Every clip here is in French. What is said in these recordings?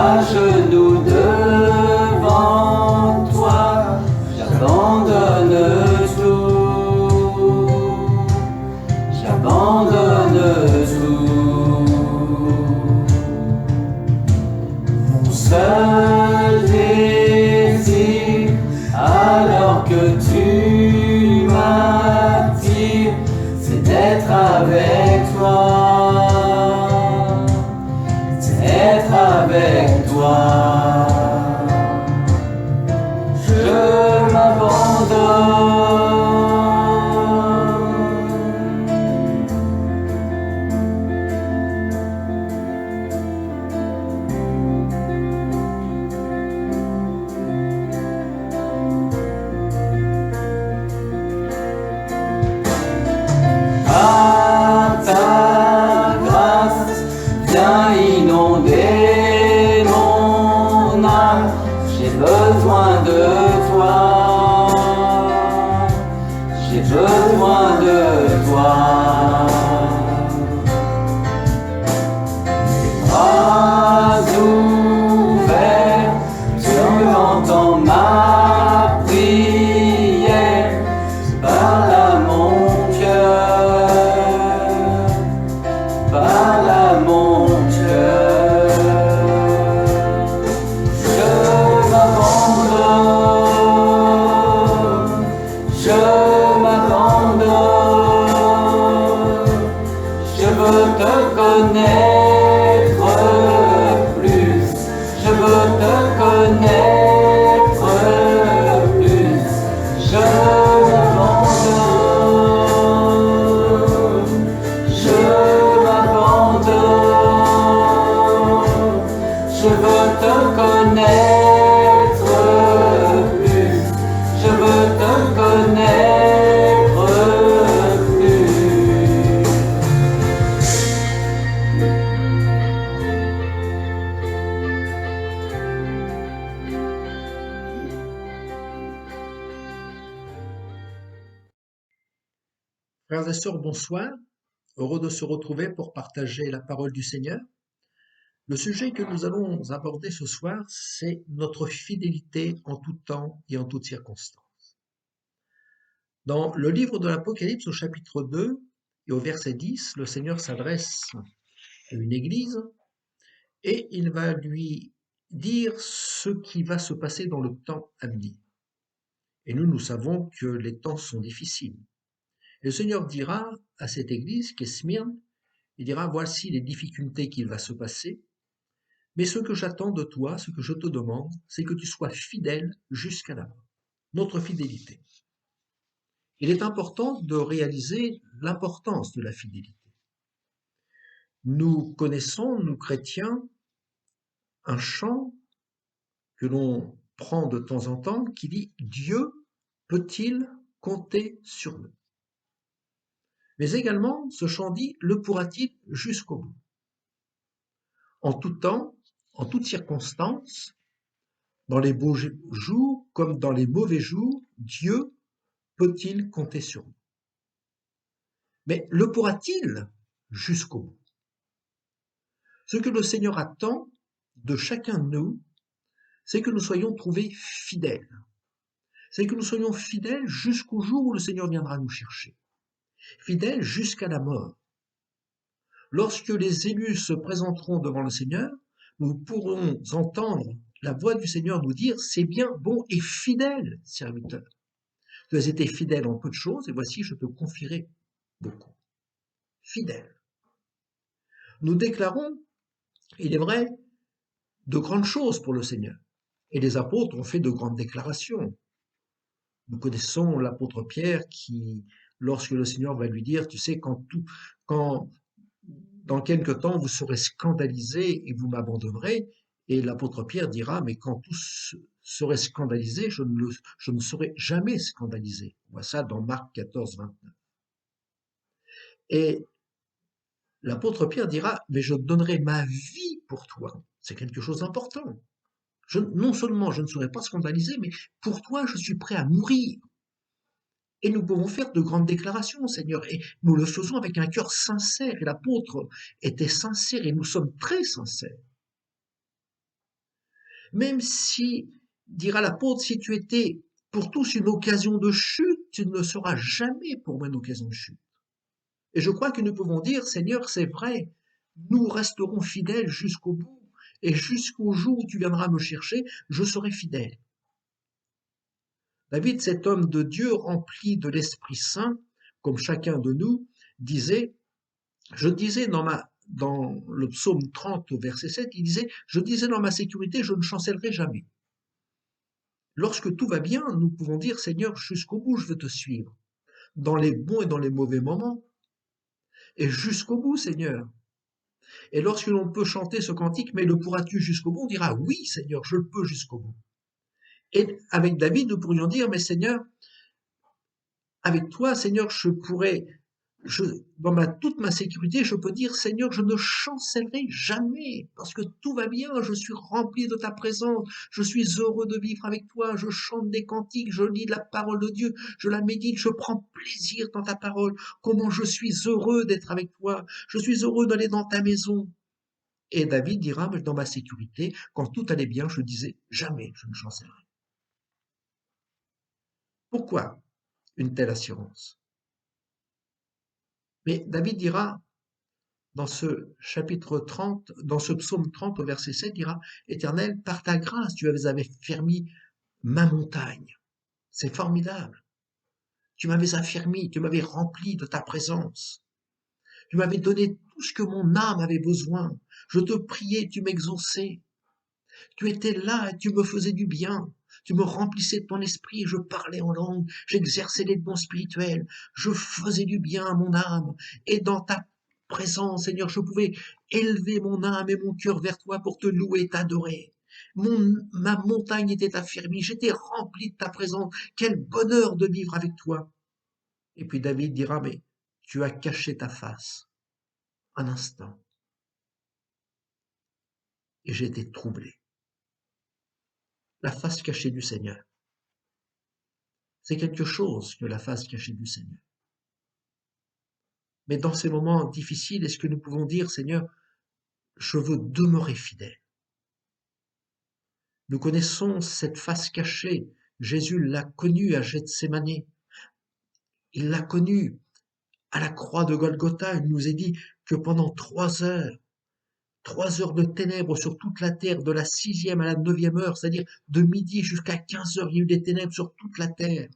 à genoux devant toi, j'abandonne tout, j'abandonne tout. Mon seul désir, alors que tu m'attires, c'est d'être avec toi, d'être avec toi. Je m'abandonne. À ta grâce, viens inonder mon âme. J'ai besoin de toi, j'ai besoin de toi. Bras ouverts, tu entends ma prière, parle à mon cœur, parle à mon cœur. Je m'abandonne, je m'abandonne. Je veux te connaître plus, je veux te connaître plus. Je m'abandonne, je m'abandonne. Je veux te connaître plus, je veux te connaître plus. Frères et sœurs, bonsoir. Heureux de se retrouver pour partager la parole du Seigneur. Le sujet que nous allons aborder ce soir, c'est notre fidélité en tout temps et en toutes circonstances. Dans le livre de l'Apocalypse, au chapitre 2 et au verset 10, le Seigneur s'adresse à une église et il va lui dire ce qui va se passer dans le temps à venir. Et nous savons que les temps sont difficiles. Et le Seigneur dira à cette église qui est Smyrne, il dira, voici les difficultés qu'il va se passer, mais ce que j'attends de toi, ce que je te demande, c'est que tu sois fidèle jusqu'à la mort. Notre fidélité. Il est important de réaliser l'importance de la fidélité. Nous connaissons, nous chrétiens, un chant que l'on prend de temps en temps qui dit « Dieu peut-il compter sur nous ?» Mais également, ce chant dit « Le pourra-t-il jusqu'au bout ?» En tout temps, en toutes circonstances, dans les beaux jours comme dans les mauvais jours, Dieu peut-il compter sur nous? Mais le pourra-t-il jusqu'au bout? Ce que le Seigneur attend de chacun de nous, c'est que nous soyons trouvés fidèles. C'est que nous soyons fidèles jusqu'au jour où le Seigneur viendra nous chercher. Fidèles jusqu'à la mort. Lorsque les élus se présenteront devant le Seigneur, nous pourrons entendre la voix du Seigneur nous dire « C'est bien, bon et fidèle serviteur. Tu as été fidèle en peu de choses et voici, je te confierai beaucoup. » Fidèle. Nous déclarons, il est vrai, de grandes choses pour le Seigneur. Et les apôtres ont fait de grandes déclarations. Nous connaissons l'apôtre Pierre qui, lorsque le Seigneur va lui dire, tu sais, quand dans quelque temps vous serez scandalisés et vous m'abandonnerez, et l'apôtre Pierre dira, mais quand tous seraient scandalisés, je ne serai jamais scandalisé. On voit ça dans Marc 14, 29. Et l'apôtre Pierre dira, mais je donnerai ma vie pour toi. C'est quelque chose d'important. Non seulement je ne serai pas scandalisé, mais pour toi, je suis prêt à mourir. Et nous pouvons faire de grandes déclarations, Seigneur, et nous le faisons avec un cœur sincère, et l'apôtre était sincère, et nous sommes très sincères. Même si, dira l'apôtre, si tu étais pour tous une occasion de chute, tu ne le seras jamais pour moi une occasion de chute. Et je crois que nous pouvons dire, Seigneur, c'est vrai, nous resterons fidèles jusqu'au bout, et jusqu'au jour où tu viendras me chercher, je serai fidèle. David, cet homme de Dieu rempli de l'Esprit Saint, comme chacun de nous, disait, je disais dans le psaume 30 au verset 7, il disait, je disais dans ma sécurité, je ne chancellerai jamais. Lorsque tout va bien, nous pouvons dire, Seigneur, jusqu'au bout, je veux te suivre, dans les bons et dans les mauvais moments, et jusqu'au bout, Seigneur. Et lorsque l'on peut chanter ce cantique, mais le pourras-tu jusqu'au bout, on dira, oui, Seigneur, je le peux jusqu'au bout. Et avec David, nous pourrions dire, mais Seigneur, avec toi, Seigneur, dans toute ma sécurité, je peux dire, Seigneur, je ne chancellerai jamais, parce que tout va bien, je suis rempli de ta présence, je suis heureux de vivre avec toi, je chante des cantiques, je lis la parole de Dieu, je la médite, je prends plaisir dans ta parole, comment je suis heureux d'être avec toi, je suis heureux d'aller dans ta maison. Et David dira, mais dans ma sécurité, quand tout allait bien, je disais, jamais je ne chancellerai. Pourquoi une telle assurance? Mais David dira, dans ce chapitre 30, dans ce psaume 30 au verset 7, dira, Éternel, par ta grâce, tu avais affermi ma montagne. C'est formidable. Tu m'avais affermi, tu m'avais rempli de ta présence. Tu m'avais donné tout ce que mon âme avait besoin. Je te priais, tu m'exauçais. Tu étais là et tu me faisais du bien. Tu me remplissais de ton esprit, je parlais en langue, j'exerçais les dons spirituels, je faisais du bien à mon âme. Et dans ta présence, Seigneur, je pouvais élever mon âme et mon cœur vers toi pour te louer et t'adorer. Ma montagne était affermie, j'étais rempli de ta présence. Quel bonheur de vivre avec toi. Et puis David dira, mais tu as caché ta face un instant et j'étais troublé. La face cachée du Seigneur. C'est quelque chose que la face cachée du Seigneur. Mais dans ces moments difficiles, est-ce que nous pouvons dire, Seigneur, je veux demeurer fidèle? Nous connaissons cette face cachée. Jésus l'a connue à Gethsémané. Il l'a connue à la croix de Golgotha. Il nous est dit que pendant 3 heures de ténèbres sur toute la terre, de la 6e à la 9e heure, c'est-à-dire de midi jusqu'à 15 heures, il y a eu des ténèbres sur toute la terre.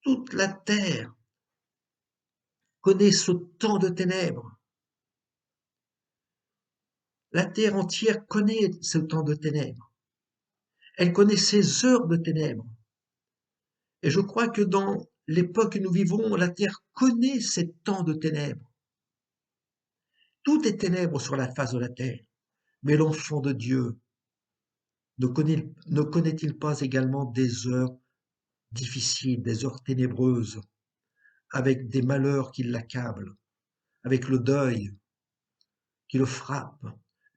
Toute la terre connaît ce temps de ténèbres. La terre entière connaît ce temps de ténèbres. Elle connaît ces heures de ténèbres. Et je crois que dans l'époque que nous vivons, la terre connaît ces temps de ténèbres. Tout est ténèbres sur la face de la terre. Mais l'enfant de Dieu ne connaît-il pas également des heures difficiles, des heures ténébreuses, avec des malheurs qui l'accablent, avec le deuil qui le frappe,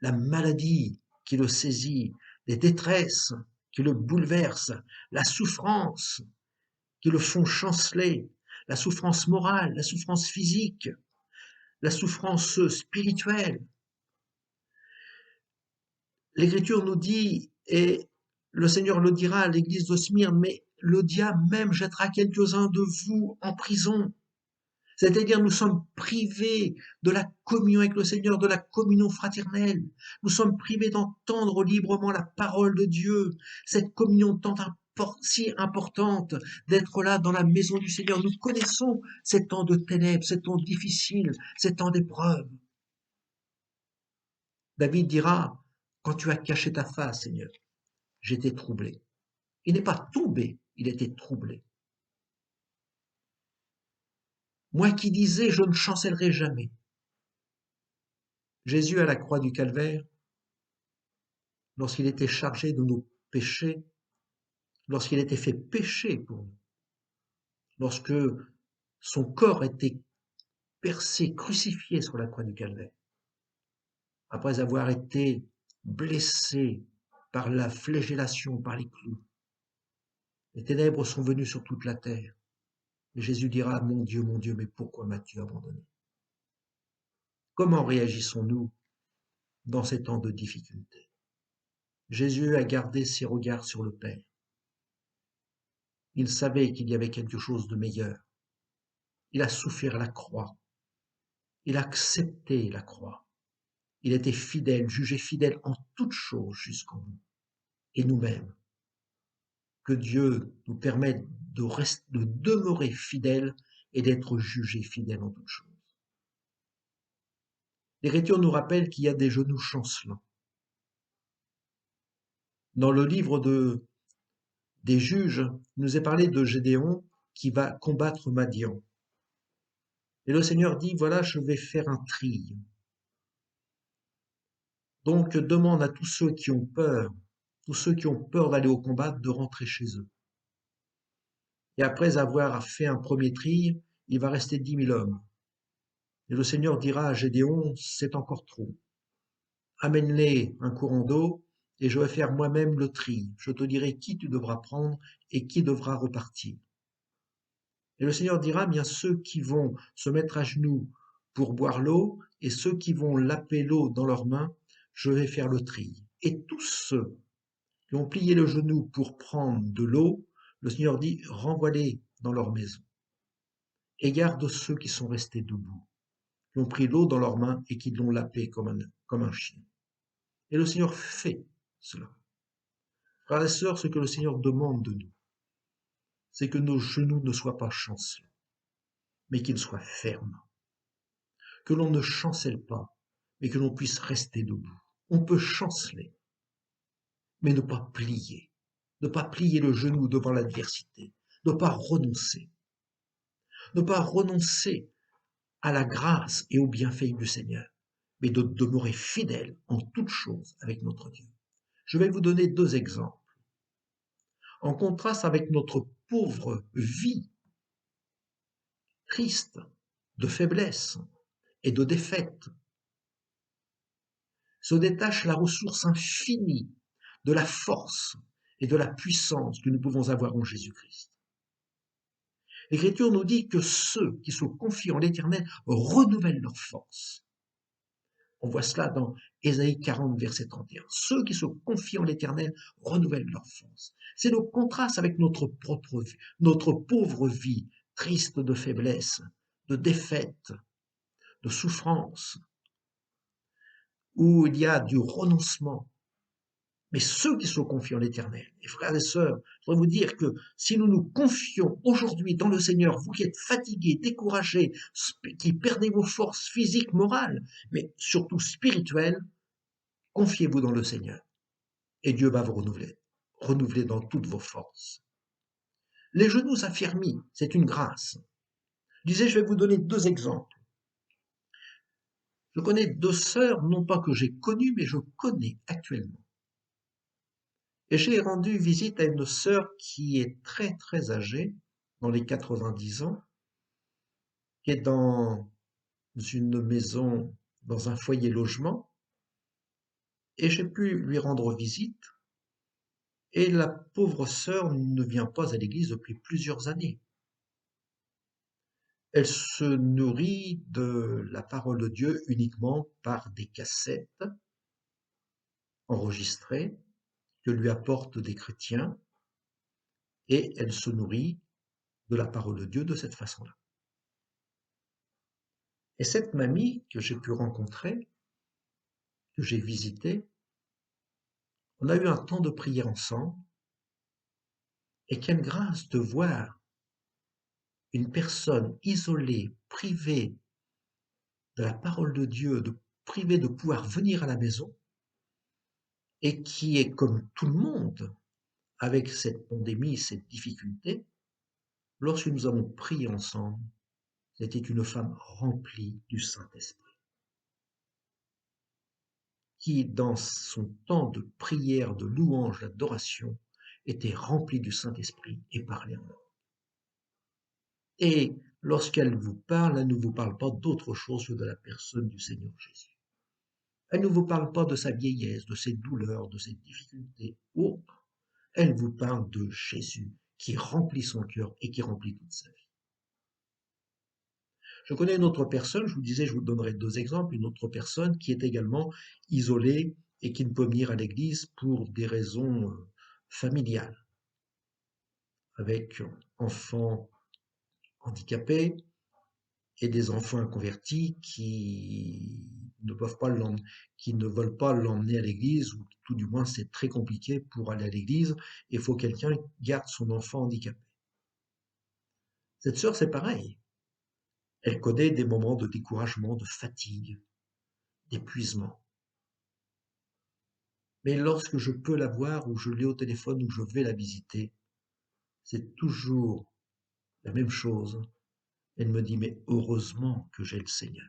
la maladie qui le saisit, les détresses qui le bouleversent, la souffrance qui le font chanceler, la souffrance morale, la souffrance physique, la souffrance spirituelle. L'Écriture nous dit, et le Seigneur le dira à l'église de Smyrne, mais le diable même jettera quelques-uns de vous en prison. C'est-à-dire, nous sommes privés de la communion avec le Seigneur, de la communion fraternelle. Nous sommes privés d'entendre librement la parole de Dieu. Cette communion si importante d'être là dans la maison du Seigneur. Nous connaissons ces temps de ténèbres, ces temps difficiles, ces temps d'épreuve. David dira, quand tu as caché ta face, Seigneur, j'étais troublé. Il n'est pas tombé, il était troublé. Moi qui disais, je ne chancellerai jamais. Jésus à la croix du Calvaire, lorsqu'il était chargé de nos péchés, lorsqu'il était fait péché pour nous, lorsque son corps était percé, crucifié sur la croix du Calvaire, après avoir été blessé par la flagellation, par les clous, les ténèbres sont venues sur toute la terre. Et Jésus dira, mon Dieu, mais pourquoi m'as-tu abandonné? Comment réagissons-nous dans ces temps de difficulté? Jésus a gardé ses regards sur le Père. Il savait qu'il y avait quelque chose de meilleur. Il a souffert la croix. Il a accepté la croix. Il était fidèle, jugé fidèle en toutes choses jusqu'en bout. Et nous-mêmes, que Dieu nous permette de demeurer fidèles et d'être jugés fidèles en toutes choses. L'Écriture nous rappelle qu'il y a des genoux chancelants. Dans le livre des Juges, il nous est parlé de Gédéon qui va combattre Madian. Et le Seigneur dit, voilà, je vais faire un tri. Donc demande à tous ceux qui ont peur d'aller au combat, de rentrer chez eux. Et après avoir fait un premier tri, il va rester 10 000 hommes. Et le Seigneur dira à Gédéon, c'est encore trop. Amène-les un courant d'eau, et je vais faire moi-même le tri. Je te dirai qui tu devras prendre et qui devra repartir. Et le Seigneur dira, bien ceux qui vont se mettre à genoux pour boire l'eau, et ceux qui vont laper l'eau dans leurs mains, je vais faire le tri. Et tous ceux qui ont plié le genou pour prendre de l'eau, le Seigneur dit, renvoie-les dans leur maison. Et garde ceux qui sont restés debout, qui ont pris l'eau dans leurs mains et qui l'ont lapé comme un chien. Et le Seigneur fait cela. Frères et sœurs, ce que le Seigneur demande de nous, c'est que nos genoux ne soient pas chancelants, mais qu'ils soient fermes. Que l'on ne chancelle pas, mais que l'on puisse rester debout. On peut chanceler, mais ne pas plier. Ne pas plier le genou devant l'adversité. Ne pas renoncer. Ne pas renoncer à la grâce et au bienfait du Seigneur, mais de demeurer fidèle en toutes choses avec notre Dieu. Je vais vous donner 2 exemples. En contraste avec notre pauvre vie, triste, de faiblesse et de défaite, se détache la ressource infinie de la force et de la puissance que nous pouvons avoir en Jésus-Christ. L'Écriture nous dit que ceux qui se confient en l'Éternel renouvellent leur force. On voit cela dans Ésaïe 40, verset 31. Ceux qui se confient en l'Éternel renouvellent leur force. C'est le contraste avec notre propre vie, notre pauvre vie, triste de faiblesse, de défaite, de souffrance, où il y a du renoncement. Mais ceux qui se confient en l'Éternel, et frères et sœurs, je voudrais vous dire que si nous nous confions aujourd'hui dans le Seigneur, vous qui êtes fatigués, découragés, qui perdez vos forces physiques, morales, mais surtout spirituelles, confiez-vous dans le Seigneur. Et Dieu va vous renouveler dans toutes vos forces. Les genoux affermis, c'est une grâce. Je disais, je vais vous donner 2 exemples. Je connais 2 sœurs, non pas que j'ai connues, mais je connais actuellement. Et j'ai rendu visite à une sœur qui est très très âgée, dans les 90 ans, qui est dans une maison, dans un foyer logement, et j'ai pu lui rendre visite, et la pauvre sœur ne vient pas à l'église depuis plusieurs années. Elle se nourrit de la parole de Dieu uniquement par des cassettes enregistrées que lui apportent des chrétiens, et elle se nourrit de la parole de Dieu de cette façon-là. Et cette mamie que j'ai pu rencontrer, que j'ai visitée, on a eu un temps de prière ensemble, et quelle grâce de voir une personne isolée, privée de la parole de Dieu, privée de pouvoir venir à la maison, et qui est comme tout le monde, avec cette pandémie, cette difficulté. Lorsque nous avons prié ensemble, c'était une femme remplie du Saint-Esprit, qui, dans son temps de prière, de louange, d'adoration, était remplie du Saint-Esprit et parlait en langue. Et lorsqu'elle vous parle, elle ne vous parle pas d'autre chose que de la personne du Seigneur Jésus. Elle ne vous parle pas de sa vieillesse, de ses douleurs, de ses difficultés autres. Elle vous parle de Jésus qui remplit son cœur et qui remplit toute sa vie. Je connais une autre personne, je vous disais, je vous donnerai 2 exemples, une autre personne qui est également isolée et qui ne peut venir à l'église pour des raisons familiales, avec enfants handicapés et des enfants convertis qui ne veulent pas l'emmener à l'église, ou tout du moins c'est très compliqué pour aller à l'église, et il faut que quelqu'un garde son enfant handicapé. Cette sœur, c'est pareil. Elle connaît des moments de découragement, de fatigue, d'épuisement. Mais lorsque je peux la voir, ou je l'ai au téléphone, ou je vais la visiter, c'est toujours la même chose. Elle me dit, mais heureusement que j'ai le Seigneur.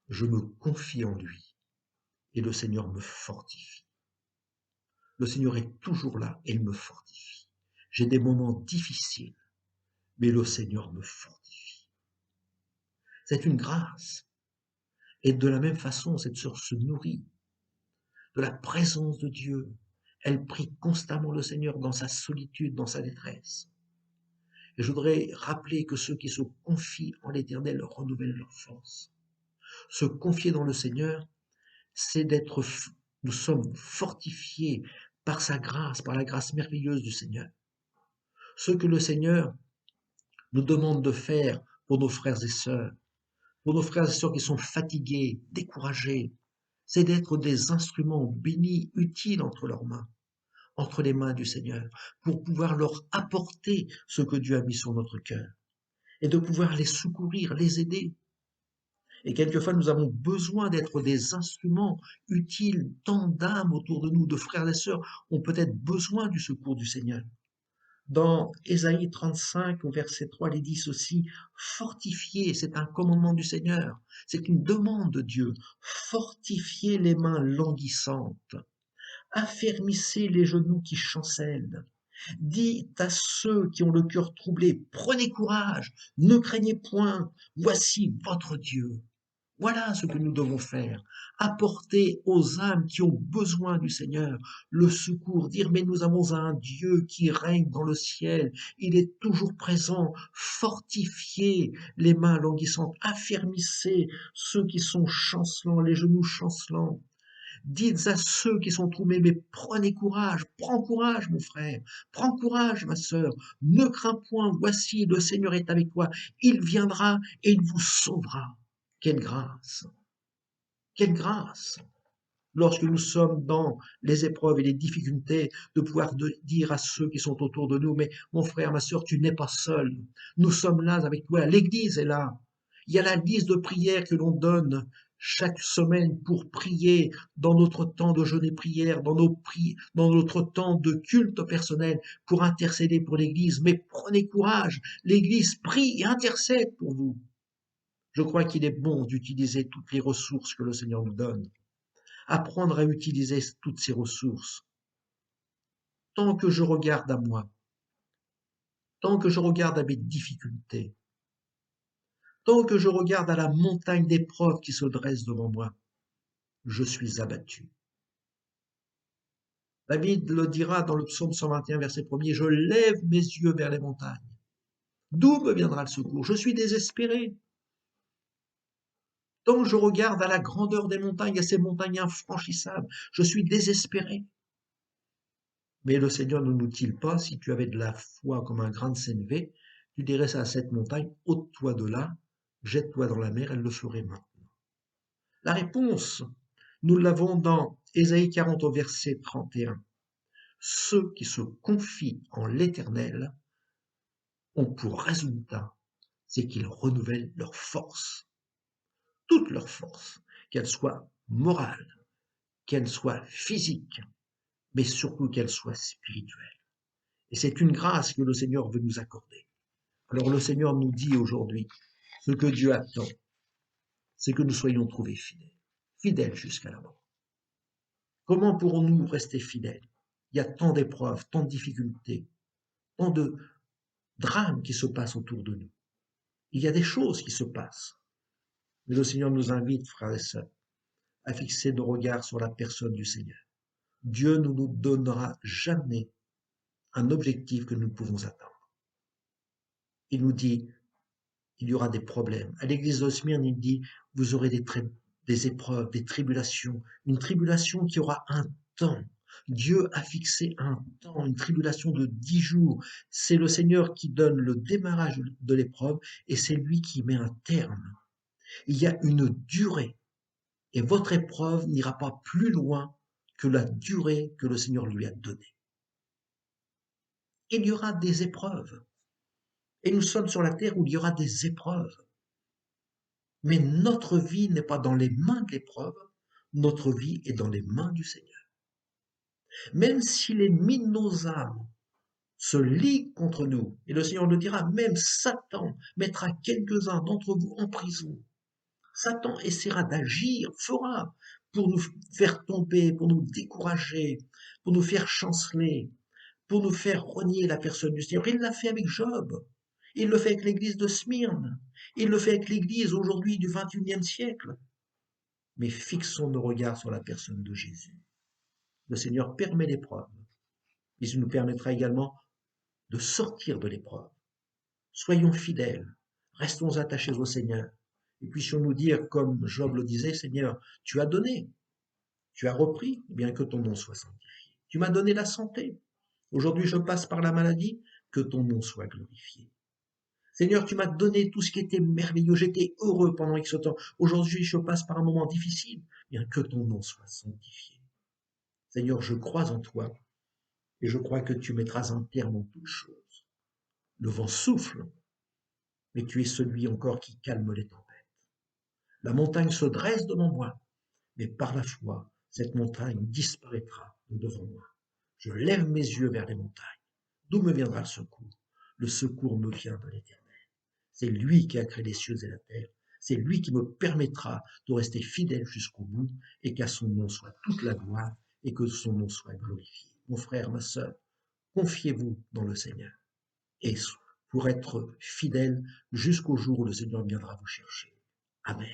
Je me confie en lui et le Seigneur me fortifie. Le Seigneur est toujours là et il me fortifie. J'ai des moments difficiles, mais le Seigneur me fortifie. C'est une grâce. Et de la même façon, cette sœur se nourrit de la présence de Dieu. Elle prie constamment le Seigneur dans sa solitude, dans sa détresse. Et je voudrais rappeler que ceux qui se confient en l'Éternel renouvellent leur force. Se confier dans le Seigneur, c'est nous sommes fortifiés par sa grâce, par la grâce merveilleuse du Seigneur. Ce que le Seigneur nous demande de faire pour nos frères et sœurs, qui sont fatigués, découragés, c'est d'être des instruments bénis, utiles entre les mains du Seigneur, pour pouvoir leur apporter ce que Dieu a mis sur notre cœur, et de pouvoir les secourir, les aider. Et quelquefois, nous avons besoin d'être des instruments utiles. Tant d'âmes autour de nous, de frères et sœurs, ont peut-être besoin du secours du Seigneur. Dans Ésaïe 35, au verset 3, il est dit ceci, fortifiez, c'est un commandement du Seigneur, c'est une demande de Dieu, fortifiez les mains languissantes, affermissez les genoux qui chancellent, dites à ceux qui ont le cœur troublé, prenez courage, ne craignez point, voici votre Dieu. Voilà ce que nous devons faire, apporter aux âmes qui ont besoin du Seigneur le secours, dire mais nous avons un Dieu qui règne dans le ciel, il est toujours présent, fortifiez les mains languissantes, affermissez ceux qui sont chancelants, les genoux chancelants. Dites à ceux qui sont troublés, mais prenez courage, prends courage mon frère, prends courage ma sœur, ne crains point, voici le Seigneur est avec toi, il viendra et il vous sauvera. Quelle grâce! Quelle grâce! Lorsque nous sommes dans les épreuves et les difficultés, de pouvoir dire à ceux qui sont autour de nous, mais mon frère, ma sœur, tu n'es pas seul. Nous sommes là avec toi. L'Église est là. Il y a la liste de prières que l'on donne chaque semaine pour prier dans notre temps de jeûne et prière, dans notre temps de culte personnel, pour intercéder pour l'Église. Mais prenez courage, l'Église prie et intercède pour vous. Je crois qu'il est bon d'utiliser toutes les ressources que le Seigneur nous donne. Apprendre à utiliser toutes ces ressources. Tant que je regarde à moi, tant que je regarde à mes difficultés, tant que je regarde à la montagne d'épreuves qui se dresse devant moi, je suis abattu. David le dira dans le psaume 121, verset 1er, « Je lève mes yeux vers les montagnes. D'où me viendra le secours? Je suis désespéré. Tant que je regarde à la grandeur des montagnes, à ces montagnes infranchissables, je suis désespéré. » Mais le Seigneur ne nous dit pas, si tu avais de la foi comme un grain de sénévé, tu dirais ça à cette montagne, ôte-toi de là, jette-toi dans la mer, elle le ferait maintenant. La réponse, nous l'avons dans Ésaïe 40 au verset 31. Ceux qui se confient en l'Éternel ont pour résultat, c'est qu'ils renouvellent leur force, toute leur force, qu'elle soit morale, qu'elle soit physique, mais surtout qu'elle soit spirituelle. Et c'est une grâce que le Seigneur veut nous accorder. Alors le Seigneur nous dit aujourd'hui, ce que Dieu attend, c'est que nous soyons trouvés fidèles, fidèles jusqu'à la mort. Comment pourrons-nous rester fidèles? Il y a tant d'épreuves, tant de difficultés, tant de drames qui se passent autour de nous. Il y a des choses qui se passent. Mais le Seigneur nous invite, frères et sœurs, à fixer nos regards sur la personne du Seigneur. Dieu ne nous donnera jamais un objectif que nous pouvons atteindre. Il nous dit, il y aura des problèmes. À l'église de Smyrne, il dit, vous aurez des des épreuves, des tribulations, une tribulation qui aura un temps. Dieu a fixé un temps, une tribulation de 10 jours. C'est le Seigneur qui donne le démarrage de l'épreuve et c'est lui qui met un terme. Il y a une durée et votre épreuve n'ira pas plus loin que la durée que le Seigneur lui a donnée. Il y aura des épreuves et nous sommes sur la terre où il y aura des épreuves. Mais notre vie n'est pas dans les mains de l'épreuve, notre vie est dans les mains du Seigneur. Même si l'ennemi de nos âmes se ligue contre nous, et le Seigneur le dira, même Satan mettra quelques-uns d'entre vous en prison. Satan essaiera d'agir, fera pour nous faire tomber, pour nous décourager, pour nous faire chanceler, pour nous faire renier la personne du Seigneur. Il l'a fait avec Job. Il le fait avec l'église de Smyrne. Il le fait avec l'église aujourd'hui du XXIe siècle. Mais fixons nos regards sur la personne de Jésus. Le Seigneur permet l'épreuve. Il nous permettra également de sortir de l'épreuve. Soyons fidèles. Restons attachés au Seigneur. Et puissions-nous dire, comme Job le disait, Seigneur, tu as donné, tu as repris, bien que ton nom soit sanctifié. Tu m'as donné la santé. Aujourd'hui, je passe par la maladie, que ton nom soit glorifié. Seigneur, tu m'as donné tout ce qui était merveilleux. J'étais heureux pendant X temps. Aujourd'hui, je passe par un moment difficile. Bien que ton nom soit sanctifié. Seigneur, je crois en toi et je crois que tu mettras un terme en toutes choses. Le vent souffle, mais tu es celui encore qui calme les tempêtes. La montagne se dresse devant moi, mais par la foi, cette montagne disparaîtra de devant moi. Je lève mes yeux vers les montagnes. D'où me viendra le secours? Le secours me vient de l'Éternel. C'est lui qui a créé les cieux et la terre. C'est lui qui me permettra de rester fidèle jusqu'au bout et qu'à son nom soit toute la gloire et que son nom soit glorifié. Mon frère, ma sœur, confiez-vous dans le Seigneur et pour être fidèle jusqu'au jour où le Seigneur viendra vous chercher. Amen.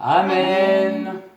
Amen.